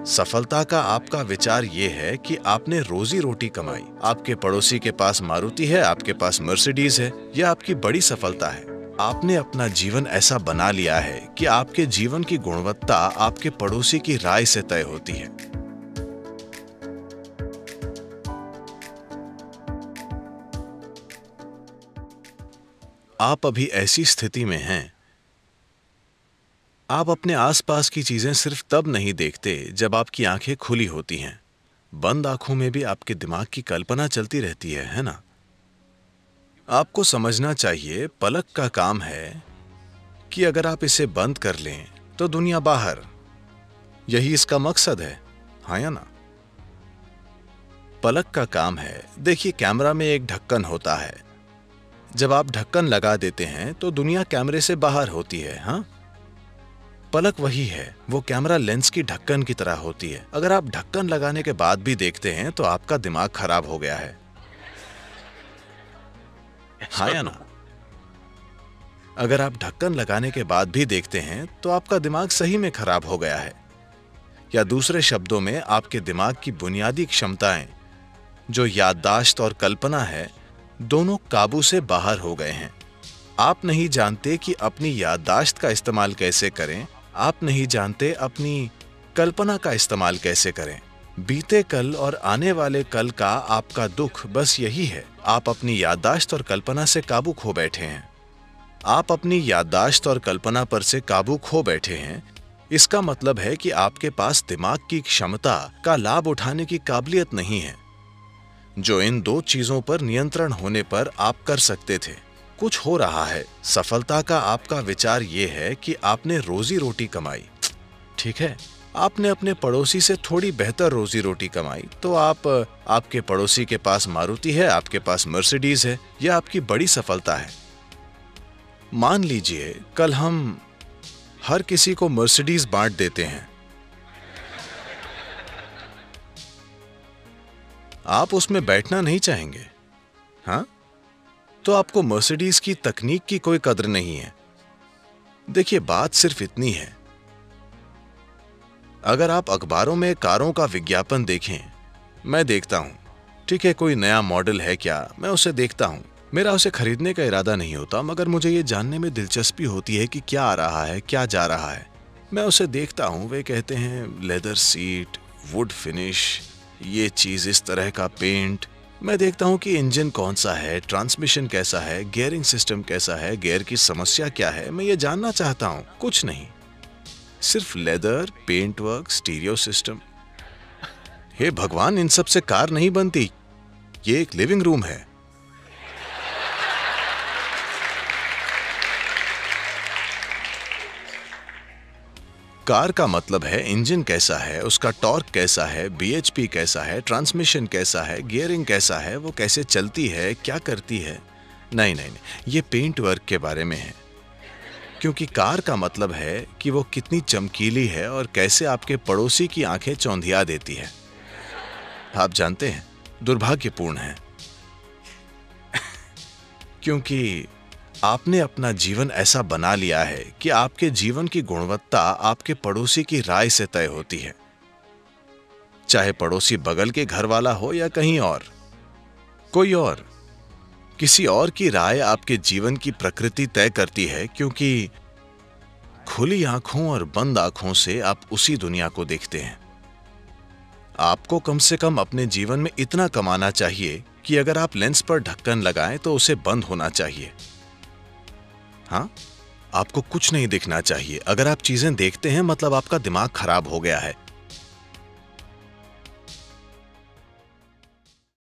सफलता का आपका विचार ये है कि आपने रोजी रोटी कमाई। आपके पड़ोसी के पास मारुति है, आपके पास मर्सिडीज है। यह आपकी बड़ी सफलता है। आपने अपना जीवन ऐसा बना लिया है कि आपके जीवन की गुणवत्ता आपके पड़ोसी की राय से तय होती है। आप अभी ऐसी स्थिति में हैं, आप अपने आसपास की चीजें सिर्फ तब नहीं देखते जब आपकी आंखें खुली होती हैं। बंद आंखों में भी आपके दिमाग की कल्पना चलती रहती है ना? आपको समझना चाहिए, पलक का काम है कि अगर आप इसे बंद कर लें तो दुनिया बाहर। यही इसका मकसद है, हाँ या ना? पलक का काम है। देखिए, कैमरा में एक ढक्कन होता है। जब आप ढक्कन लगा देते हैं तो दुनिया कैमरे से बाहर होती है। हाँ, पलक वही है। वो कैमरा लेंस की ढक्कन की तरह होती है। अगर आप ढक्कन लगाने के बाद भी देखते हैं तो आपका दिमाग खराब हो गया है, हाँ या ना? अगर आप ढक्कन लगाने के बाद भी देखते हैं तो आपका दिमाग सही में खराब हो गया है। या दूसरे शब्दों में, आपके दिमाग की बुनियादी क्षमताएं, जो याददाश्त और कल्पना है, दोनों काबू से बाहर हो गए हैं। आप नहीं जानते कि अपनी याददाश्त का इस्तेमाल कैसे करें। आप नहीं जानते अपनी कल्पना का इस्तेमाल कैसे करें। बीते कल और आने वाले कल का आपका दुख बस यही है, आप अपनी याददाश्त और कल्पना से काबू खो बैठे हैं। आप अपनी याददाश्त और कल्पना पर से काबू खो बैठे हैं। इसका मतलब है कि आपके पास दिमाग की क्षमता का लाभ उठाने की काबिलियत नहीं है, जो इन दो चीजों पर नियंत्रण होने पर आप कर सकते थे। कुछ हो रहा है। सफलता का आपका विचार ये है कि आपने रोजी रोटी कमाई। ठीक है, आपने अपने पड़ोसी से थोड़ी बेहतर रोजी रोटी कमाई, तो आपके पड़ोसी के पास मारुति है, आपके पास मर्सिडीज है। यह आपकी बड़ी सफलता है। मान लीजिए कल हम हर किसी को मर्सिडीज बांट देते हैं। आप उसमें बैठना नहीं चाहेंगे, हाँ? तो आपको मर्सिडीज की तकनीक की कोई कद्र नहीं है। देखिए, बात सिर्फ इतनी है, अगर आप अखबारों में कारों का विज्ञापन देखें, मैं देखता हूं, ठीक है, कोई नया मॉडल है क्या, मैं उसे देखता हूं। मेरा उसे खरीदने का इरादा नहीं होता, मगर मुझे ये जानने में दिलचस्पी होती है कि क्या आ रहा है, क्या जा रहा है। मैं उसे देखता हूं। वे कहते हैं लेदर सीट, वुड फिनिश, ये चीज, इस तरह का पेंट। मैं देखता हूं कि इंजन कौन सा है, ट्रांसमिशन कैसा है, गियरिंग सिस्टम कैसा है, गियर की समस्या क्या है। मैं ये जानना चाहता हूं, कुछ नहीं, सिर्फ leather, paint work, stereo system. हे भगवान, इन सब से कार नहीं बनती। ये एक लिविंग रूम है। कार का मतलब है इंजन कैसा है, उसका टॉर्क कैसा है, बीएचपी कैसा है, ट्रांसमिशन कैसा है, गियरिंग कैसा है, वो कैसे चलती है, क्या करती है। नहीं नहीं नहीं, ये पेंट वर्क के बारे में है। क्योंकि कार का मतलब है कि वो कितनी चमकीली है और कैसे आपके पड़ोसी की आंखें चौंधिया देती है। आप जानते हैं, दुर्भाग्यपूर्ण है क्योंकि आपने अपना जीवन ऐसा बना लिया है कि आपके जीवन की गुणवत्ता आपके पड़ोसी की राय से तय होती है। चाहे पड़ोसी बगल के घर वाला हो या कहीं और, कोई और, किसी और की राय आपके जीवन की प्रकृति तय करती है। क्योंकि खुली आंखों और बंद आंखों से आप उसी दुनिया को देखते हैं। आपको कम से कम अपने जीवन में इतना कमाना चाहिए कि अगर आप लेंस पर ढक्कन लगाएं तो उसे बंद होना चाहिए। हाँ, आपको कुछ नहीं दिखना चाहिए। अगर आप चीजें देखते हैं, मतलब आपका दिमाग खराब हो गया है।